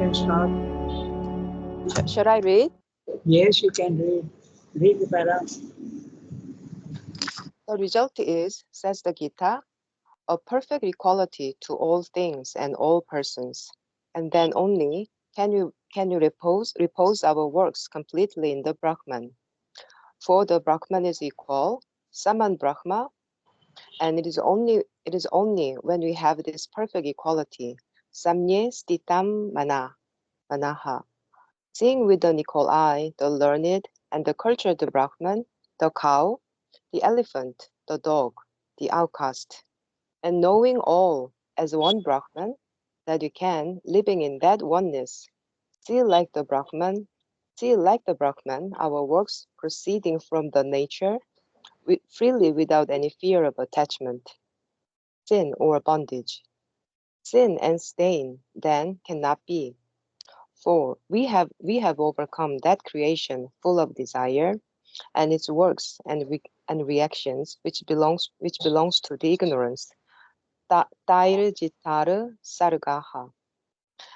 can start. Should I read? Yes, you can read. Read the para. The result is, says the Gita, a perfect equality to all things and all persons, and then only can you repose our works completely in the Brahman. For the Brahman is equal, Saman Brahma, and it is only when we have this perfect equality, Samye Stitam Manaha, seeing with an equal eye the learned and the cultured Brahman, the cow, the elephant, the dog, the outcast, and knowing all as one Brahman, that you can, living in that oneness, see like the Brahman, our works proceeding from the nature, freely without any fear of attachment, sin or bondage. Sin and stain then cannot be, for we have overcome that creation full of desire and its works and reactions which belongs to the ignorance. Tair jitaru sargaha.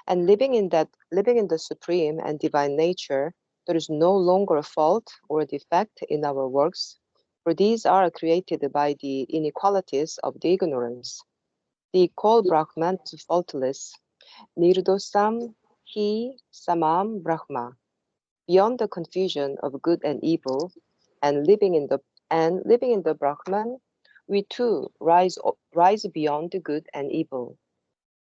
And living in the supreme and divine nature, there is no longer a fault or defect in our works, for these are created by the inequalities of the ignorance. The equal Brahman is faultless. Nirdosam hi samam Brahma. Beyond the confusion of good and evil, and living in the Brahman, we too rise beyond the good and evil.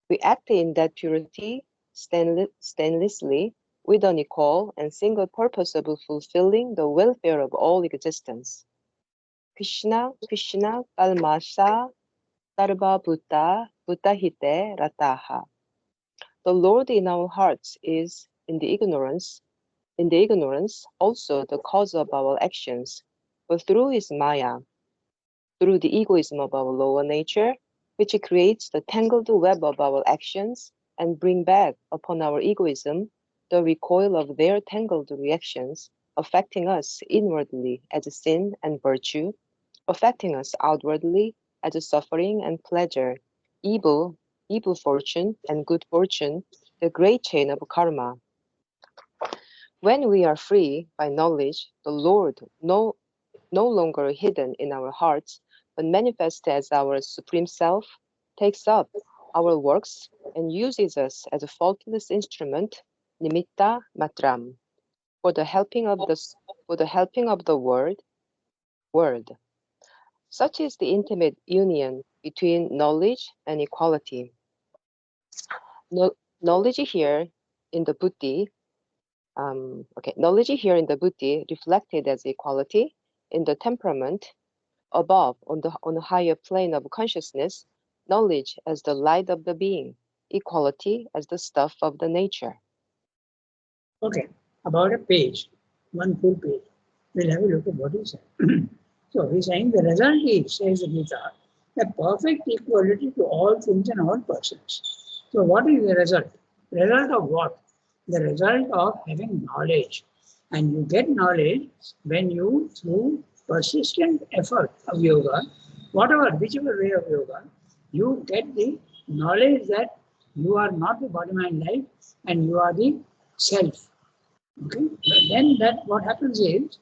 We act in that purity stainlessly with an equal and single purpose of fulfilling the welfare of all existence. Krishna, Krishna, Kalmasha, Sarva Bhuta Hite Rataha. The Lord in our hearts is, in the ignorance, also the cause of our actions, but through his Maya, through the egoism of our lower nature, which creates the tangled web of our actions and bring back upon our egoism the recoil of their tangled reactions, affecting us inwardly as sin and virtue, affecting us outwardly as suffering and pleasure, evil, evil fortune and good fortune, the great chain of karma. When we are free by knowledge, the Lord, no longer hidden in our hearts, but manifest as our supreme self, takes up our works and uses us as a faultless instrument, nimitta matram, for the helping of the world. Such is the intimate union between knowledge and equality. Knowledge here in the buddhi, knowledge here in the buddhi reflected as equality in the temperament. Above, on a higher plane of consciousness, knowledge as the light of the being, equality as the stuff of the nature. Okay, about a page, one full page. We'll have a look at what he said. So he's saying the result is, says the Gita, a perfect equality to all things and all persons. So what is the result? Result of what? The result of having knowledge. And you get knowledge when you, through persistent effort of yoga, whichever way of yoga, you get the knowledge that you are not the body, mind, life, and you are the self. Okay? Then that what happens is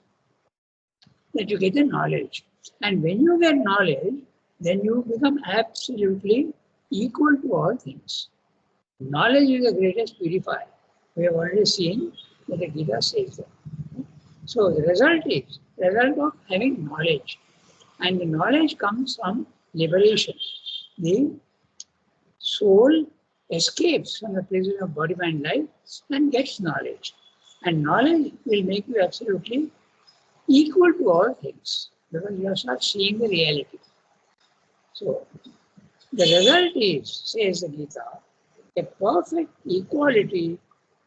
that you get the knowledge. And when you get knowledge, then you become absolutely equal to all things. Knowledge is the greatest purifier. We have already seen that the Gita says that. So the result of having knowledge. And the knowledge comes from liberation. The soul escapes from the prison of body, mind, life and gets knowledge. And knowledge will make you absolutely equal to all things because you start seeing the reality. So the result is, says the Gita, a perfect equality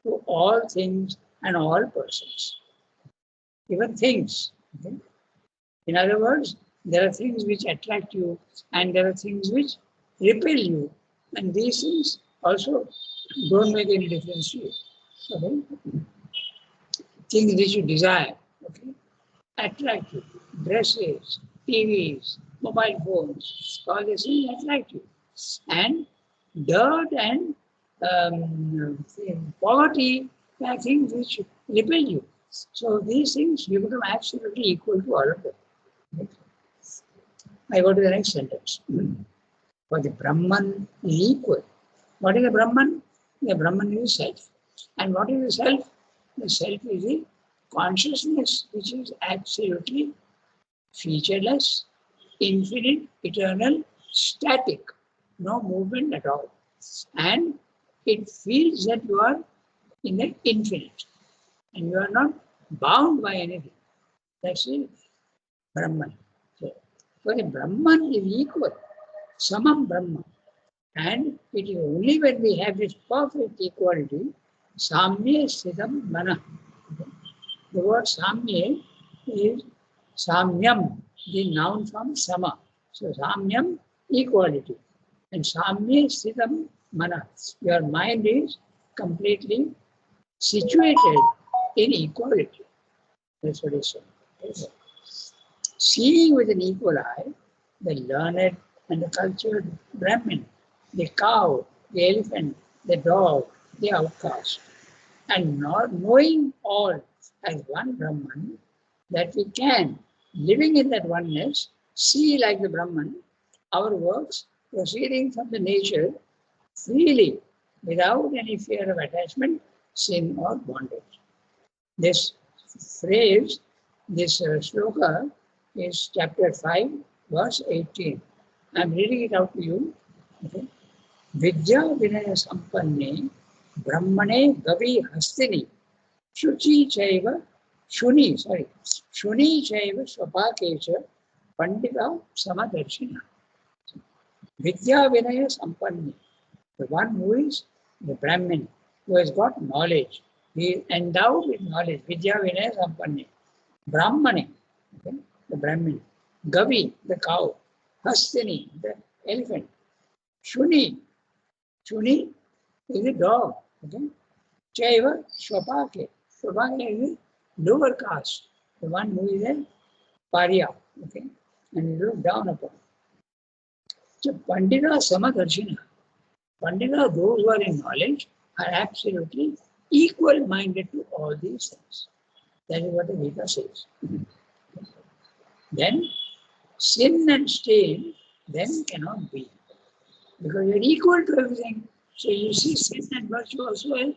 to all things and all persons, even things. Okay? In other words, there are things which attract you and there are things which repel you, and these things also don't make any difference to you. Okay? Things which you desire, okay, attract you. Dresses, TVs, mobile phones, all these things attract you. And dirt and poverty, there are things which repel you. So these things, you become absolutely equal to all of them. I go to the next sentence. For the Brahman is equal. What is the Brahman? The Brahman is self. And what is the self? The self is the consciousness which is absolutely featureless, infinite, eternal, static, no movement at all. And it feels that you are in the infinite and you are not bound by anything. That's it, Brahman. So the Brahman is equal, Samam Brahman. And it is only when we have this perfect equality, Samye Siddham Mana. The word Samye is Samyam, the noun from Sama. So Samyam, equality. And Samye Siddham Mana. Your mind is completely situated in equality. That's what it says. Seeing with an equal eye, the learned and the cultured Brahmin, the cow, the elephant, the dog, the outcast, and not knowing all as one Brahman, that we can, living in that oneness, see like the Brahman, our works proceeding from the nature freely, without any fear of attachment, sin, or bondage. This phrase, this sloka is chapter 5, verse 18. I'm reading it out to you. Okay. Vidya Vinaya Sampanne Brahmane Gavi Hastini Shuchi Chaiva Shuni Chaiva Swapakesha Pandita Samadarshina. Vidya Vinaya Sampanne, the one who is the Brahmin, who has got knowledge. He is endowed with knowledge. Vidya Vinaya Sampanne. Brahmane, okay, the Brahmin. Gavi, the cow. Hastini, the elephant. Shuni, Shuni is the dog. Okay. Chaiva, Swapake. Swapake is the lower caste, the one who is a paria. Okay. And you look down upon. So Pandita Samadarshina. Pandita, those who are in knowledge, are absolutely equal minded to all these things. That is what the Gita says. Then sin and stain then cannot be. Because you're equal to everything. So you see sin and virtue also as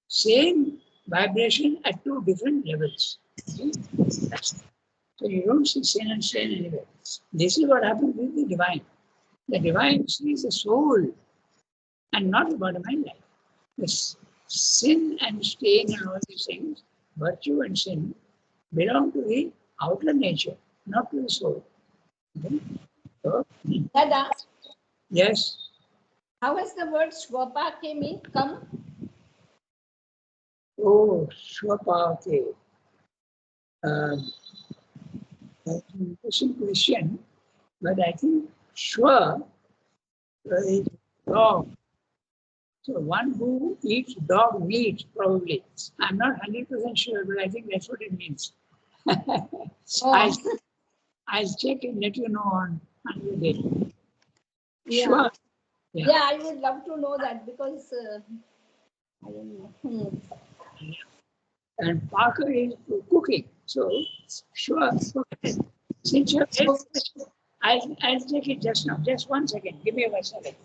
same vibration at two different levels. Okay? So you don't see sin and stain anywhere. This is what happens with the divine. The divine sees the soul and not the bottom line life. This sin and stain and all these things, virtue and sin, belong to the outer nature, not to the soul. Okay? So, Dada, yes. how has the word swapake mean come? Oh, Swapake. That's an interesting question, but I think Shwa is dog. So one who eats dog meat, probably. I'm not 100% sure, but I think that's what it means. I'll, I'll check and let you know on another day. Yeah. Shwa. Yeah, I would love to know that because I don't know. And Parker is cooking. So, sure. Okay. Since you're I'll check it just now. Just 1 second. Give me 1 second.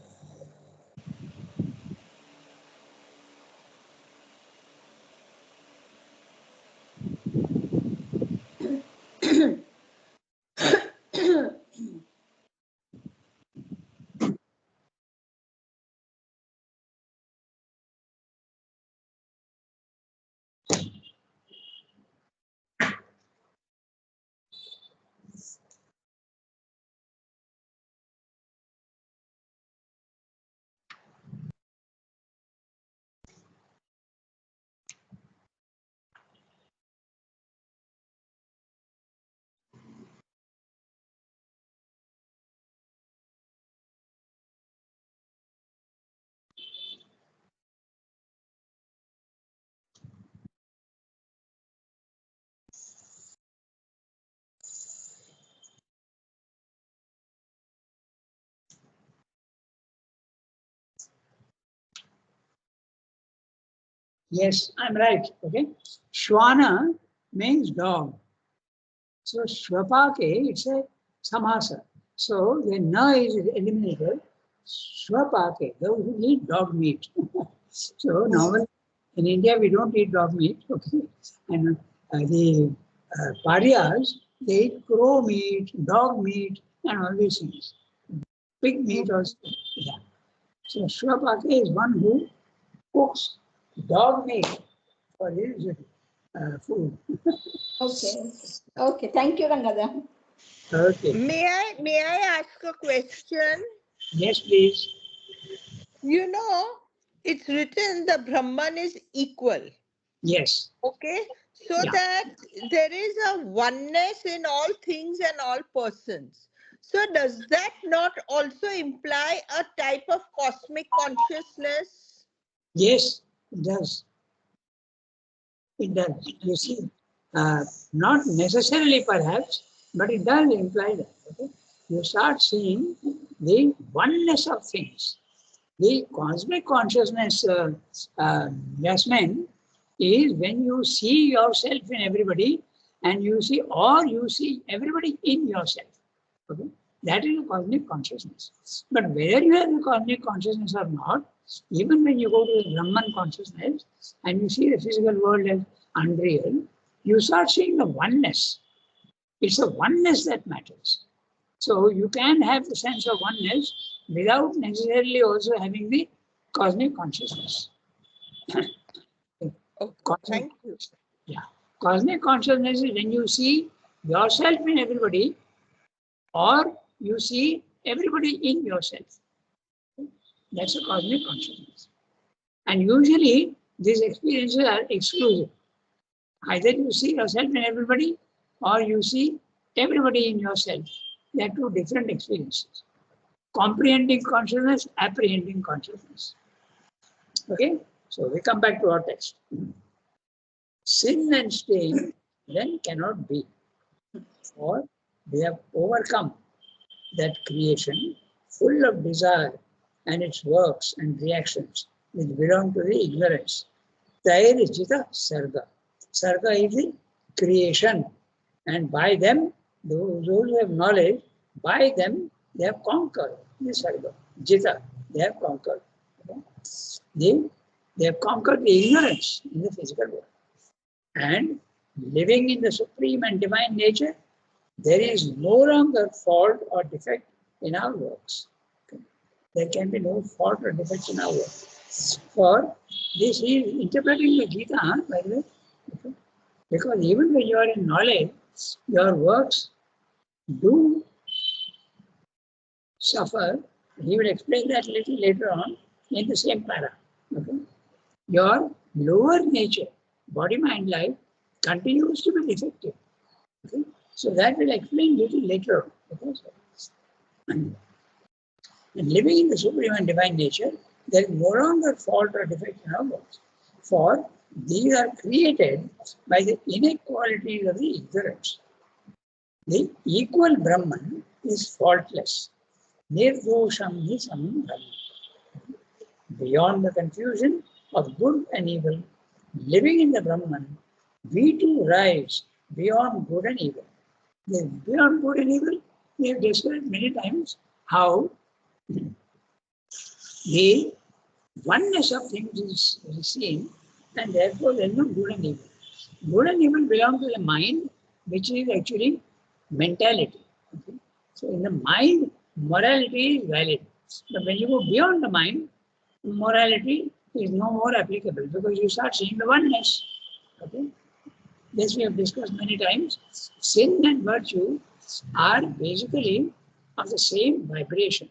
Yes, I'm right. Okay. Shwana means dog. So Shvapake, it's a samasa. So the na is eliminated. Shvapake, those who eat dog meat. So normally in India we don't eat dog meat. Okay. And the parias, they eat crow meat, dog meat, and all these things. Pig meat also. Yeah. So Shvapake is one who cooks dog meat for his food. Okay. Okay. Thank you, Rangadhar. Okay. May I ask a question? Yes, please. You know, it's written the Brahman is equal. Yes. Okay, so Yeah. that there is a oneness in all things and all persons. So does that not also imply a type of cosmic consciousness? Yes, it does. It does. You see, not necessarily perhaps, but it does imply that. Okay? You start seeing the oneness of things. The cosmic consciousness, Jasmine, is when you see yourself in everybody and you see, or you see everybody in yourself. Okay? That is a cosmic consciousness. But whether you have the cosmic consciousness or not, even when you go to the Brahman consciousness and you see the physical world as unreal, you start seeing the oneness. It's the oneness that matters. So you can have the sense of oneness without necessarily also having the cosmic consciousness. Okay, Cosmic, thank you. yeah. Cosmic consciousness is when you see yourself in everybody or you see everybody in yourself. That's a cosmic consciousness. And usually these experiences are exclusive. Either you see yourself in everybody or you see everybody in yourself. They are two different experiences. Comprehending consciousness, apprehending consciousness. Okay? So we come back to our text. Sin and stain then cannot be, for they have overcome that creation full of desire and its works and reactions which belong to the ignorance. There is Jita Sarga. Sarga is the creation, and by them, those who have knowledge, by them they have conquered the Sarga. Jita, they have conquered. Okay? They have conquered the ignorance in the physical world. And living in the supreme and divine nature, there is no longer fault or defect in our works. Okay? There can be no fault or defect in our work. For this is interpreting the Gita, by the way. Okay? Because even when you are in knowledge, your works do suffer. He will explain that little later on in the same para. Okay? Your lower nature, body, mind, life, continues to be defective. Okay? So that will explain little later on. Okay? And living in the supreme and divine nature, there is no longer fault or defect in our works. For these are created by the inequalities of the ignorance. The equal Brahman is faultless. Nirdosham hisam Brahman. Beyond the confusion of good and evil, living in the Brahman, we too rise beyond good and evil. Beyond good and evil, we have described many times how the oneness of things is seen, and therefore there is no good and evil. Good and evil belong to the mind, which is actually mentality. Okay? So in the mind, morality is valid. But when you go beyond the mind, morality is no more applicable because you start seeing the oneness. Okay? This we have discussed many times. Sin and virtue are basically of the same vibration.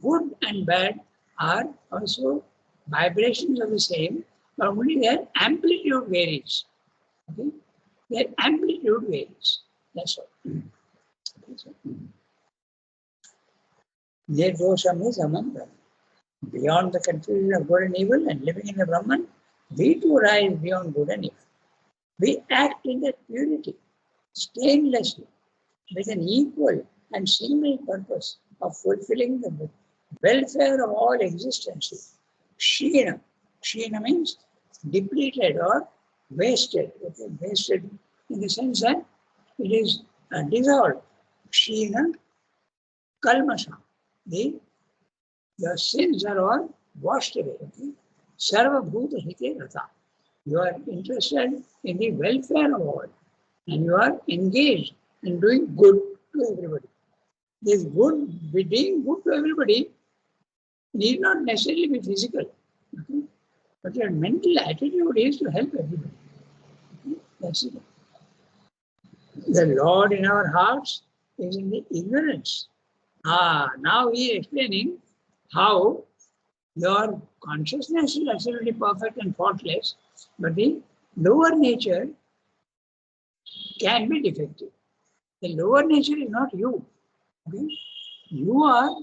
Good and bad are also vibrations of the same, but only their amplitude varies. Okay? Their amplitude varies. That's all. Nirdosham is among them. Beyond the confusion of good and evil and living in the Brahman, we too rise beyond good and evil. We act in that purity, stainlessly, with an equal and single purpose of fulfilling the welfare of all existences. Kshina. Kshina means depleted or wasted. Okay? Wasted in the sense that it is dissolved. Kshina kalmasha. Your sins are all washed away. Okay? Sarva bhuta hite rata. You are interested in the welfare of all, and you are engaged in doing good to everybody. This good, being good to everybody need not necessarily be physical. Okay? But your mental attitude is to help everybody. Okay? That's it. The Lord in our hearts is in the ignorance. Now he is explaining how your consciousness is absolutely perfect and faultless, but the lower nature can be defective. The lower nature is not you. Okay? You are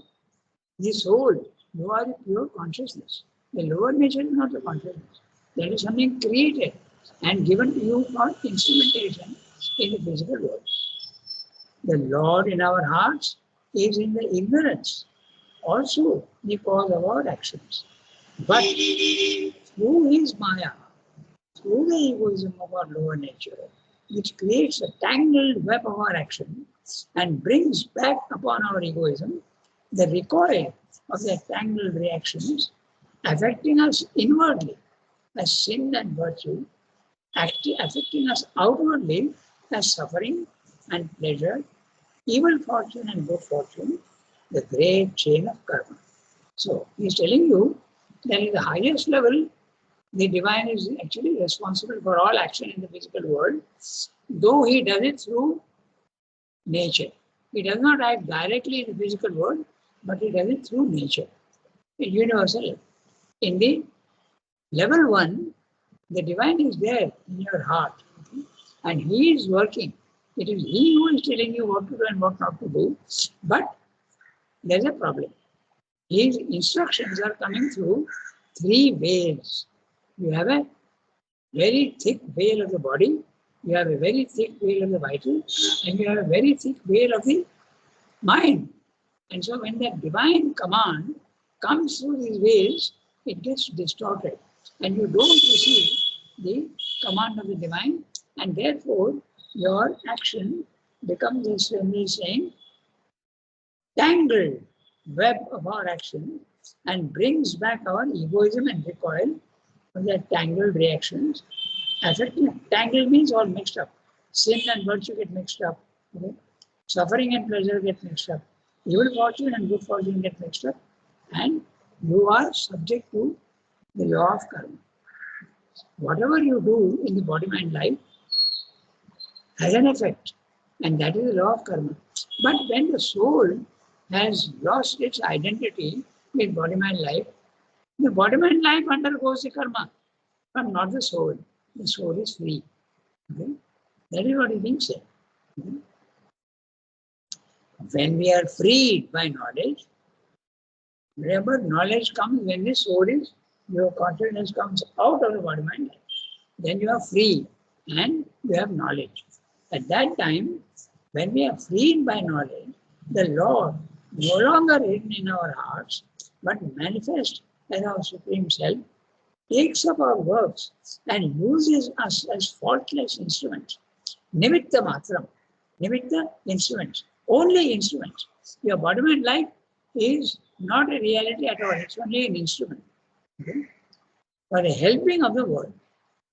the soul. You are the pure consciousness. The lower nature is not the consciousness. That is something created and given to you for instrumentation in the physical world. The Lord in our hearts is in the ignorance, also the cause of our actions. But through his Maya, through the egoism of our lower nature, which creates a tangled web of our action and brings back upon our egoism the recoil of the tangled reactions, affecting us inwardly as sin and virtue, affecting us outwardly as suffering and pleasure, evil fortune and good fortune, the great chain of karma. So he's telling you that in the highest level, the divine is actually responsible for all action in the physical world, though he does it through nature. He does not act directly in the physical world, but he does it through nature, universal. In the level 1, the divine is there in your heart, okay? And he is working. It is he who is telling you what to do and what not to do, but there's a problem. His instructions are coming through 3 veils. You have a very thick veil of the body, you have a very thick veil of the vital, and you have a very thick veil of the mind. And so when that divine command comes through these veils, it gets distorted. And you don't receive the command of the divine, and therefore your action becomes, as Swami is saying, tangled web of our action and brings back our egoism and recoil from their tangled reactions. Affecting, tangled means all mixed up. Sin and virtue get mixed up. Okay? Suffering and pleasure get mixed up. Evil fortune and good fortune get mixed up. And you are subject to the law of karma. Whatever you do in the body-mind life has an effect. And that is the law of karma. But when the soul has lost its identity with body-mind life, the body-mind life undergoes the karma, but not the soul. The soul is free. Okay? That is what is being said. Okay? When we are freed by knowledge, remember, knowledge comes when the soul is, your consciousness comes out of the body-mind life. Then you are free and you have knowledge. At that time, when we are freed by knowledge, the Lord, no longer hidden in our hearts, but manifest as our Supreme Self, takes up our works and uses us as faultless instruments. Nimitta matram. Nimitta, instruments. Only instruments. Your body-mind life is not a reality at all. It's only an instrument. Okay? For the helping of the world.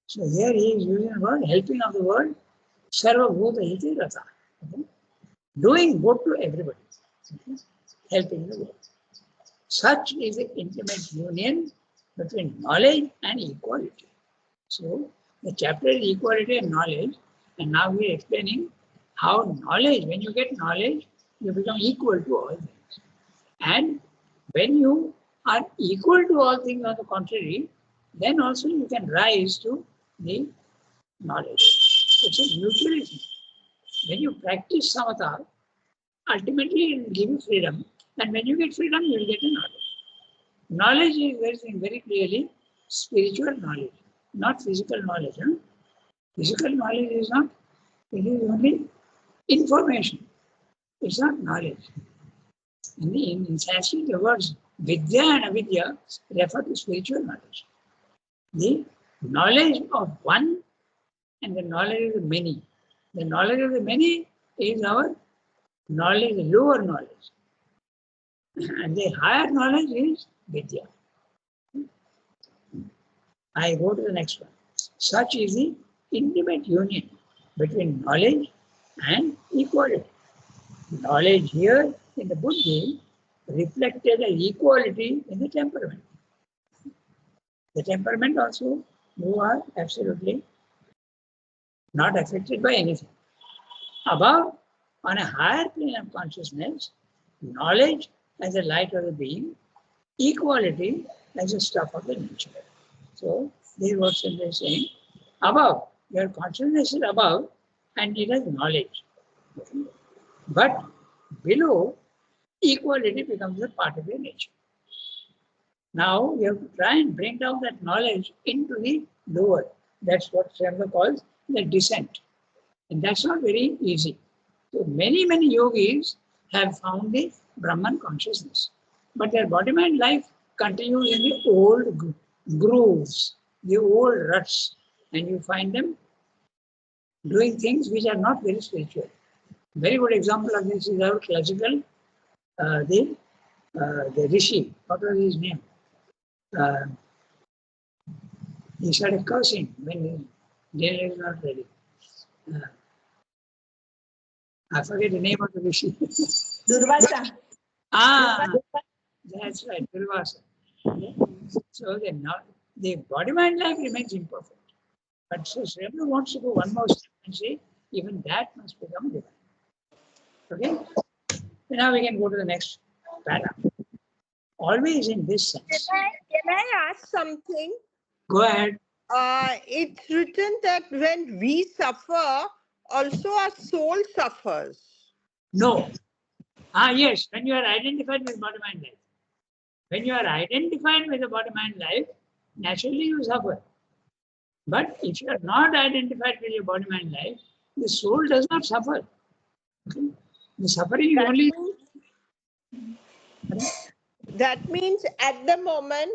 So here he is using the word helping of the world. Sarva bhuta hite rata. Okay? Doing good to everybody. Okay? Helping the world. Such is the intimate union between knowledge and equality. So the chapter is equality and knowledge, and now we are explaining how knowledge, when you get knowledge, you become equal to all things. And when you are equal to all things on the contrary, then also you can rise to the knowledge. It's a mutualism. When you practice samatha, ultimately it will give you freedom, and when you get freedom, you will get a knowledge. Knowledge is very clearly spiritual knowledge, not physical knowledge. Huh? Physical knowledge is not, it is only information. It's not knowledge. In Sanskrit, the words vidya and avidya refer to spiritual knowledge. The knowledge of one and the knowledge of the many. The knowledge of the many is our knowledge, lower knowledge. And the higher knowledge is Vidya. I go to the next one. Such is the intimate union between knowledge and equality. Knowledge here in the Buddha reflected as equality in the temperament. The temperament also, you are absolutely not affected by anything. Above, on a higher plane of consciousness, knowledge as the light of the being, equality as the stuff of the nature. So, this is what Chandra is saying. Above, your consciousness is above and it has knowledge. But below, equality becomes a part of your nature. Now, you have to try and bring down that knowledge into the lower. That's what Chandra calls the descent. And that's not very easy. So many yogis have found the Brahman consciousness. But their body-mind life continues in the old grooves, the old ruts. And you find them doing things which are not very spiritual. Very good example of this is our classical, the Rishi, what was his name? He started cursing when dinner is not ready. I forget the name of the Rishi. Durvasa. That's right, Durvasa. So the body-mind life remains imperfect. But so Srila wants to go one more step and say, even that must become divine. Okay? So now we can go to the next paragraph. Always in this sense. Can I ask something? Go ahead. It's written that when we suffer, also our soul suffers. No. Yes, when you are identified with body-mind life. When you are identified with the body-mind life, naturally you suffer. But if you are not identified with your body-mind life, the soul does not suffer. Okay? The suffering is only... That means at the moment,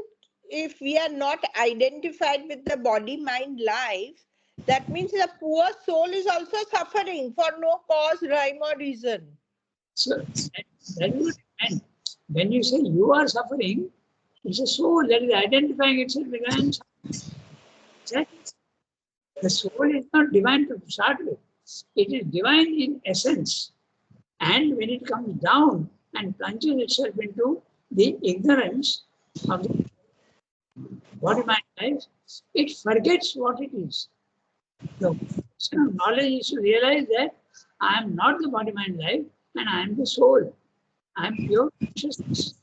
if we are not identified with the body-mind life, that means the poor soul is also suffering for no cause, rhyme or reason. So that is what I meant. When you say you are suffering, it's a soul that is identifying itself with the The soul is not divine to start with. It is divine in essence. And when it comes down and plunges itself into the ignorance of the body-mind life, it forgets what it is. The knowledge is to realize that I am not the body-mind life and I am the soul. I am pure consciousness.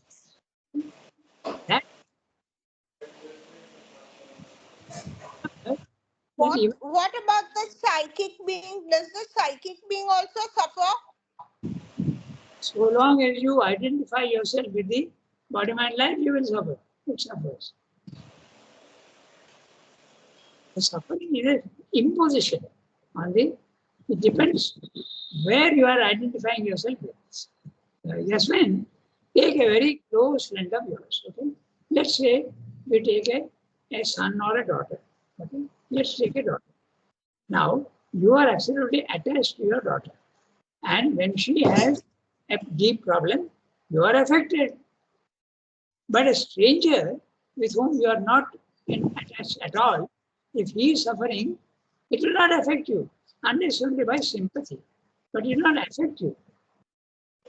What about the psychic being? Does the psychic being also suffer? So long as you identify yourself with the body-mind life, you will suffer. It suffers. The suffering is an imposition on the... It depends where you are identifying yourself with. Yasmin, take a very close friend of yours. Okay, let's say we take a son or a daughter. Okay, let's take a daughter. Now you are absolutely attached to your daughter, and when she has a deep problem, you are affected. But a stranger with whom you are not attached at all, if he is suffering, it will not affect you, unless only by sympathy. But it will not affect you.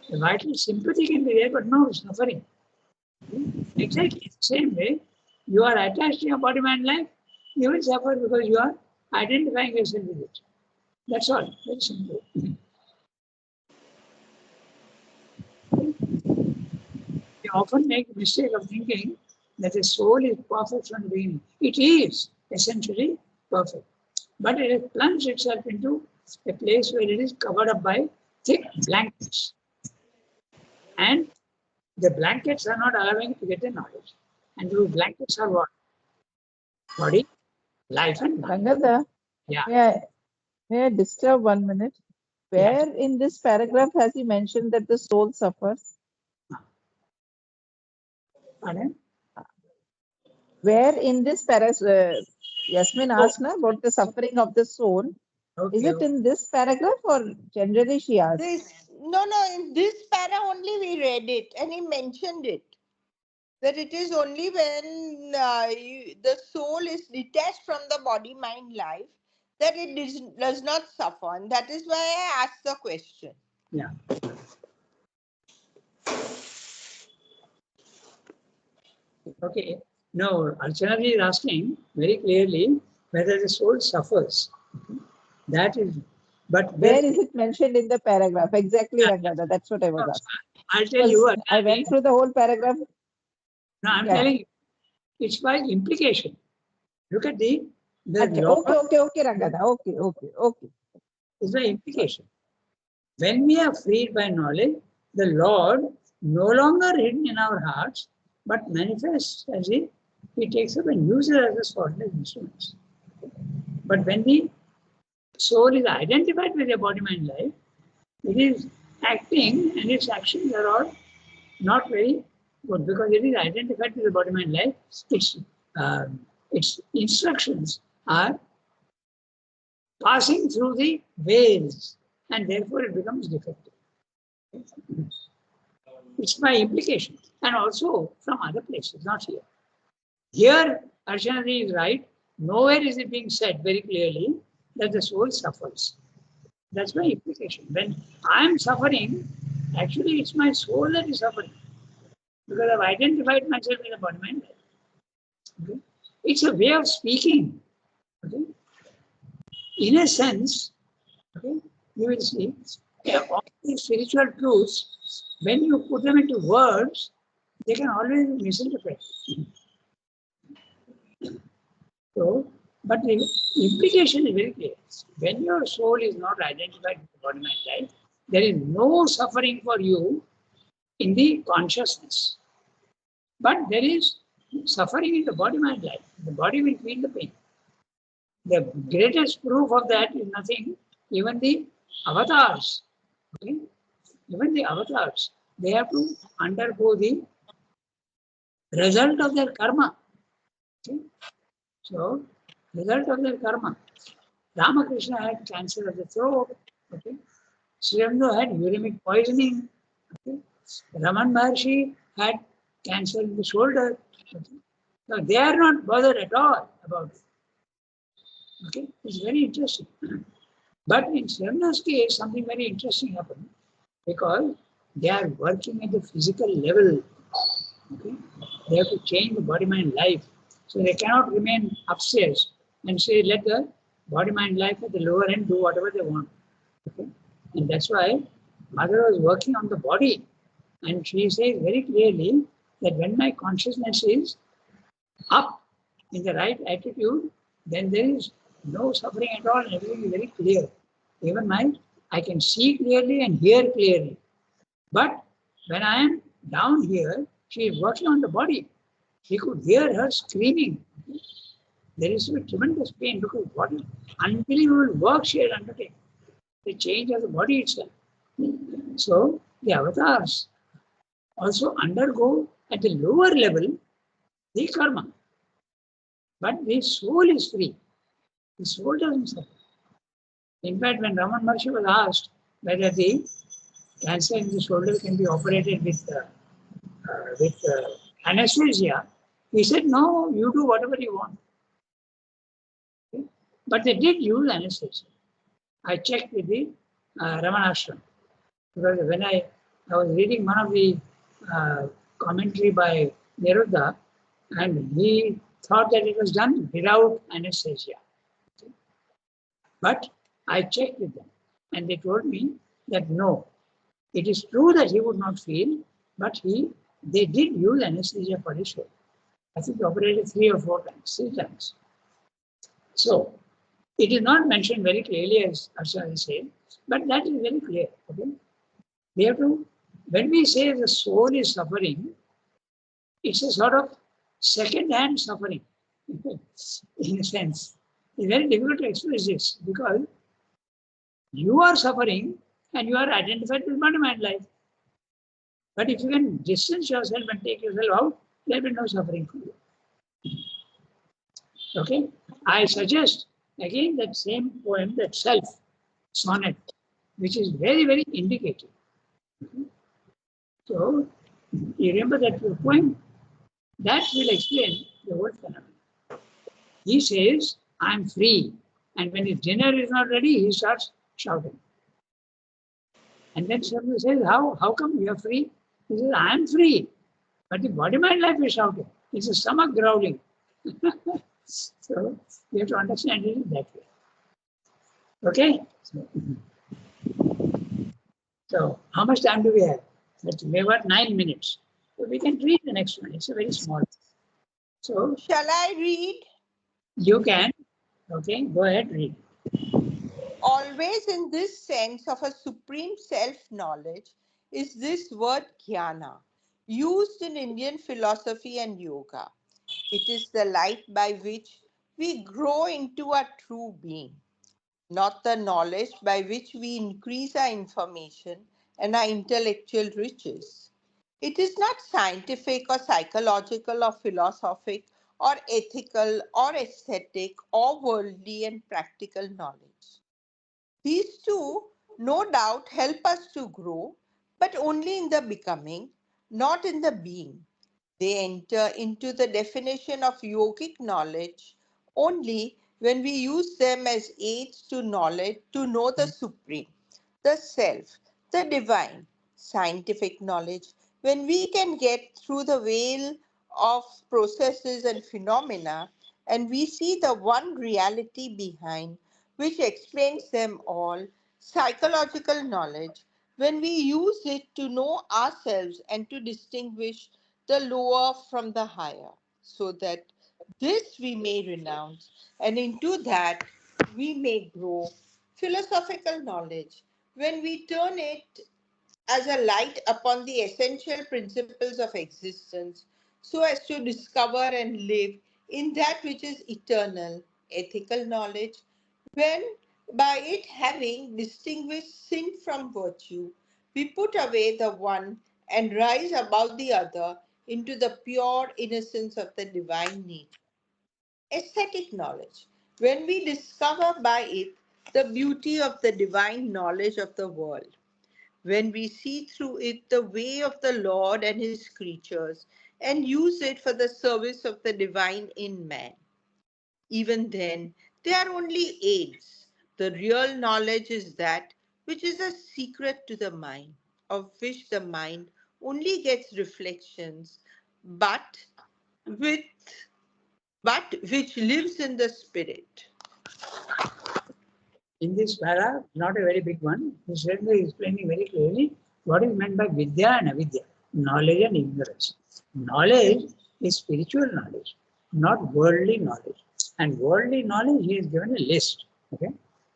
The vital sympathy can be there, but no suffering. Exactly the same way, you are attached to your body-mind life, you will suffer because you are identifying yourself with it. That's all. Very simple. We often make the mistake of thinking that the soul is perfect from the beginning. It is essentially perfect. But it has plunged itself into a place where it is covered up by thick blankets. And the blankets are not allowing it to get the knowledge. And those blankets are what? Body, life, and mind. Rangada, Yeah. may I disturb 1 minute? Where in this paragraph has he mentioned that the soul suffers? Pardon? Where in this Yasmin Oh, asked na, about the suffering of the soul. Is okay. it in this paragraph or generally she asked? No, in this para only we read it and he mentioned it. That it is only when the soul is detached from the body, mind, life, that it does not suffer. And that is why I asked the question. Yeah. Okay. Now, Archana is asking very clearly whether the soul suffers. That is, but Where is it mentioned in the paragraph? Exactly, yeah, Rangada. That's what I was asking. I'll tell Because you, I Archana, went through the whole paragraph. no, I'm Yeah. telling you, it's by implication. Look at the Okay, Lord okay, Rangada. Okay. is by implication. When we are freed by knowledge, the Lord no longer hidden in our hearts, but manifests as if He takes up and uses us as ordinary instruments. But when the soul is identified with the body mind life, it is acting and its actions are all not very good because it is identified with the body mind life. Its instructions are passing through the veils and therefore it becomes defective. It's by implication and also from other places, not here. Here, Archana is right. Nowhere is it being said very clearly that the soul suffers. That's my implication. When I'm suffering, actually it's my soul that is suffering because I've identified myself with the body mind. Okay? It's a way of speaking. Okay? In a sense, okay, you will see all these spiritual truths, when you put them into words, they can always be misinterpreted. So, but the implication is very clear. When your soul is not identified with the body mind life, there is no suffering for you in the consciousness. But there is suffering in the body mind life. The body will feel the pain. The greatest proof of that is nothing, even the avatars. Okay? Even the avatars, they have to undergo the result of their karma. Okay? So, result of their karma. Ramakrishna had cancer of the throat. Okay? Sri Aurobindo had uremic poisoning. Okay? Raman Maharshi had cancer in the shoulder. Okay? So they are not bothered at all about it. Okay? It's very interesting. But in Sri Aurobindo's case, something very interesting happened because they are working at the physical level. Okay? They have to change the body mind life. So they cannot remain upstairs and say, let the body mind life at the lower end do whatever they want. Okay? And that's why Mother was working on the body. And she says very clearly that when my consciousness is up in the right attitude, then there is no suffering at all and everything is very clear. Even I can see clearly and hear clearly. But when I am down here, she is working on the body. He could hear her screaming. There is a tremendous pain because what unbelievable work she had undertaken. The change of the body itself. So the avatars also undergo at the lower level the karma. But the soul is free. The soul doesn't suffer. In fact, when Raman Maharshi was asked whether the cancer in the shoulder can be operated with anesthesia, he said, no, you do whatever you want. Okay? But they did use anesthesia. I checked with the Ramanashram because when I was reading one of the commentary by Niruddha, and he thought that it was done without anesthesia. Okay? But I checked with them and they told me that no, it is true that he would not feel, but they did use anesthesia for his shoulder. I think he operated 3 or 4 times. So it is not mentioned very clearly as Arshad said, but that is very clear. Okay? We have to, when we say the soul is suffering, it's a sort of second-hand suffering, in a sense. It's very difficult to express this because you are suffering and you are identified with body mind life. But if you can distance yourself and take yourself out, there will be no suffering for you. Okay? I suggest again that same poem, that self sonnet, which is very, very indicative. So you remember that poem? That will explain the whole phenomenon. He says, I'm free. And when his dinner is not ready, he starts shouting. And then somebody says, how come you're free? He says, I'm free. But the body mind life is shouting. It's a stomach growling. So you have to understand it that way. Okay? So how much time do we have? We have got 9 minutes. So we can read the next one. It's a very small. So Shall I read? you can. Okay, go ahead, read. Always in this sense of a supreme self-knowledge is this word jnana, used in Indian philosophy and yoga. It is the light by which we grow into a true being, not the knowledge by which we increase our information and our intellectual riches. It is not scientific or psychological or philosophic or ethical or aesthetic or worldly and practical knowledge. These two, no doubt, help us to grow, but only in the becoming, not in the being. They enter into the definition of yogic knowledge only when we use them as aids to knowledge to know the supreme, the self, the divine, scientific knowledge, when we can get through the veil of processes and phenomena and we see the one reality behind which explains them all, psychological knowledge, when we use it to know ourselves and to distinguish the lower from the higher, so that this we may renounce, and into that we may grow. Philosophical knowledge, when we turn it as a light upon the essential principles of existence, so as to discover and live in that which is eternal. Ethical knowledge, when by it having distinguished sin from virtue, we put away the one and rise above the other into the pure innocence of the divine nature. Aesthetic knowledge, when we discover by it the beauty of the divine knowledge of the world, when we see through it the way of the Lord and his creatures and use it for the service of the divine in man. Even then, they are only aids. The real knowledge is that which is a secret to the mind, of which the mind only gets reflections, but with but which lives in the spirit. In this para, not a very big one, he said is explaining very clearly what is meant by vidya and avidya, knowledge and ignorance. Knowledge is spiritual knowledge, not worldly knowledge. And worldly knowledge, he has given a list. Okay,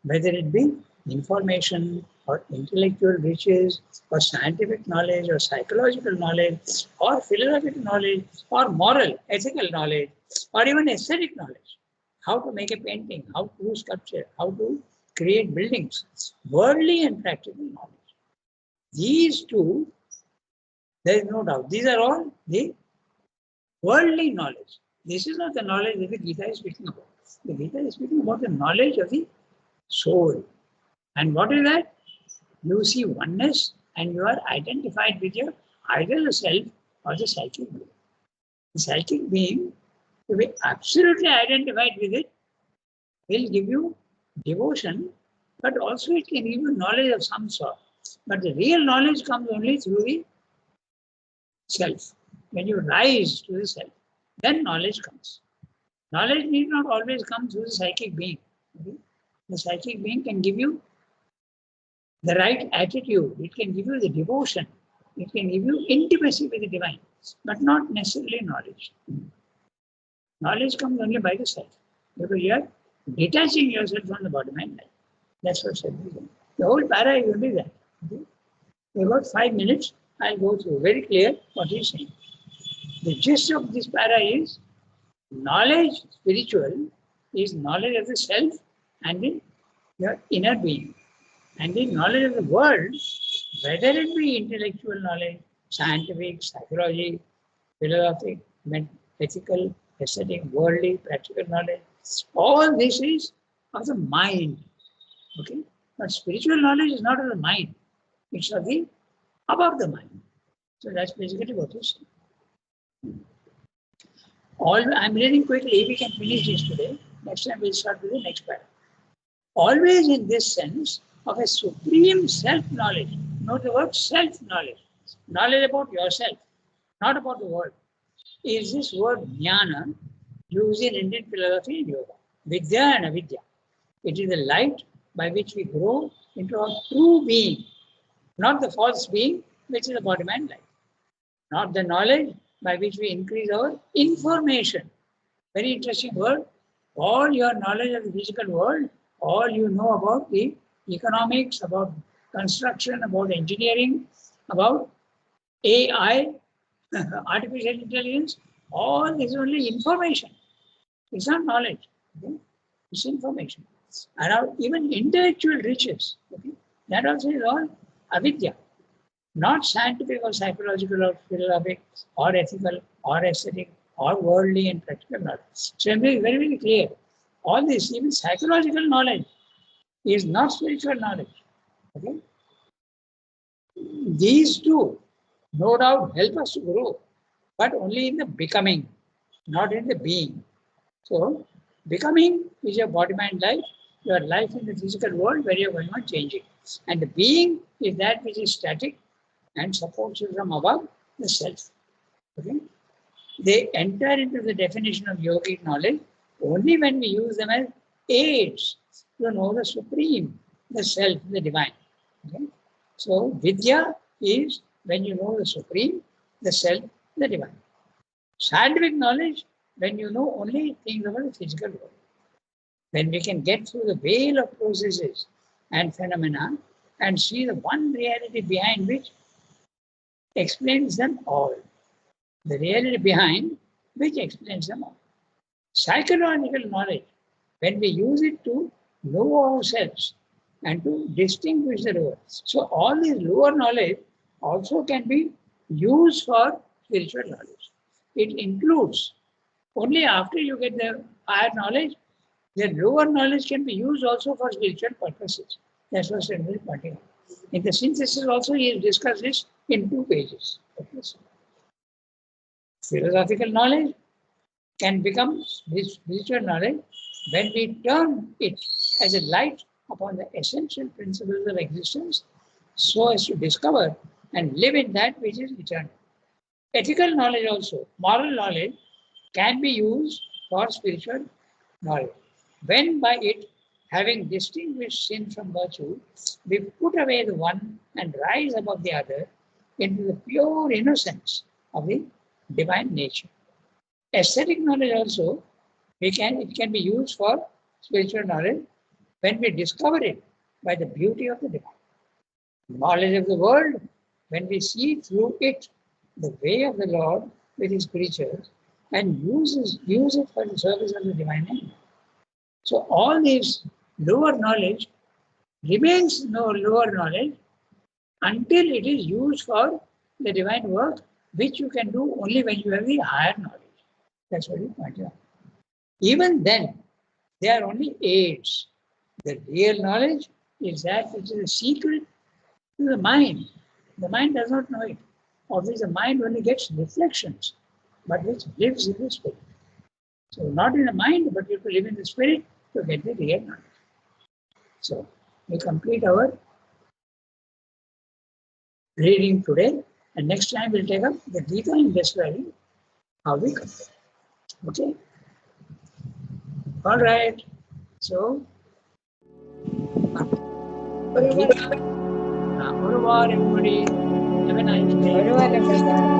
whether it be information or intellectual riches or scientific knowledge or psychological knowledge or philosophical knowledge or moral, ethical knowledge or even aesthetic knowledge. How to make a painting, how to do sculpture, how to create buildings, worldly and practical knowledge. These two, there is no doubt, these are all the worldly knowledge. This is not the knowledge that the Gita is speaking about. The Gita is speaking about the knowledge of the soul. And what is that? You see oneness and you are identified with your either the self or the psychic being. The psychic being, to be absolutely identified with it, will give you devotion, but also it can give you knowledge of some sort. But the real knowledge comes only through the self. When you rise to the self, then knowledge comes. Knowledge need not always come through the psychic being. Okay? The psychic being can give you the right attitude, it can give you the devotion, it can give you intimacy with the divine, but not necessarily knowledge. Knowledge comes only by the self, because you are detaching yourself from the body mind life. That's what said. The whole para is only that. Okay? For about 5 minutes, I'll go through very clear what he's saying. The gist of this para is knowledge, spiritual, is knowledge of the self and in your inner being. And the knowledge of the world, whether it be intellectual knowledge, scientific, psychology, philosophic, ethical, aesthetic, worldly, practical knowledge, All this is of the mind. Okay? But spiritual knowledge is not of the mind. It's of the above the mind. So that's basically what you say. I'm reading quickly. We can finish this today. Next time we'll start with the next paragraph. Always in this sense of a supreme self-knowledge. Note the word self-knowledge. Knowledge about yourself, not about the world. Is this word jnana used in Indian philosophy and yoga. Vidya and avidya. It is the light by which we grow into our true being, not the false being, which is the body mind life. Not the knowledge by which we increase our information. Very interesting word. All your knowledge of the physical world, all you know about the economics, about construction, about engineering, about AI, artificial intelligence, all is only information. It's not knowledge. Okay? It's information. And our even intellectual riches, okay? That also is all avidya. Not scientific or psychological or philosophic or ethical or aesthetic or worldly and practical knowledge. So I'm very, very clear. All this, even psychological knowledge, is not spiritual knowledge. Okay? These two, no doubt, help us to grow, but only in the becoming, not in the being. So, becoming is your body, mind, life, your life in the physical world where you're going on changing. And the being is that which is static and supports you from above, the self. Okay? They enter into the definition of yogic knowledge only when we use them as aids to know the supreme, the self, the divine. Okay? So, Vidya is when you know the supreme, the self, the divine. Scientific knowledge when you know only things about the physical world. When we can get through the veil of processes and phenomena and see the one reality behind which explains them all. The reality behind which explains them all. Psychological knowledge, when we use it to know ourselves and to distinguish the lower. So all this lower knowledge also can be used for spiritual knowledge. It includes only after you get the higher knowledge, the lower knowledge can be used also for spiritual purposes. That's what I'm pointing out. In the synthesis also, he has discussed this in 2 pages. Okay, so philosophical knowledge can become spiritual knowledge when we turn it as a light upon the essential principles of existence so as to discover and live in that which is eternal. Ethical knowledge also, moral knowledge, can be used for spiritual knowledge. When by it, having distinguished sin from virtue, we put away the one and rise above the other into the pure innocence of the divine nature. Aesthetic knowledge also, it can be used for spiritual knowledge when we discover it by the beauty of the divine. Knowledge of the world, when we see through it the way of the Lord with his creatures and use it for the service of the divine end. So all this lower knowledge remains no lower knowledge until it is used for the divine work, which you can do only when you have the higher knowledge. That's what you pointed out. Even then, they are only aids. The real knowledge is that which is a secret to the mind. The mind does not know it. Of which the mind only gets reflections, but which lives in the spirit. So not in the mind, but you have to live in the spirit to get the real knowledge. So we complete our reading today, and next time we'll take up the Gita in describing how we complete. Okay? All right. So, Gita, au revoir, everybody. Have a nice day. Everyone, everyone.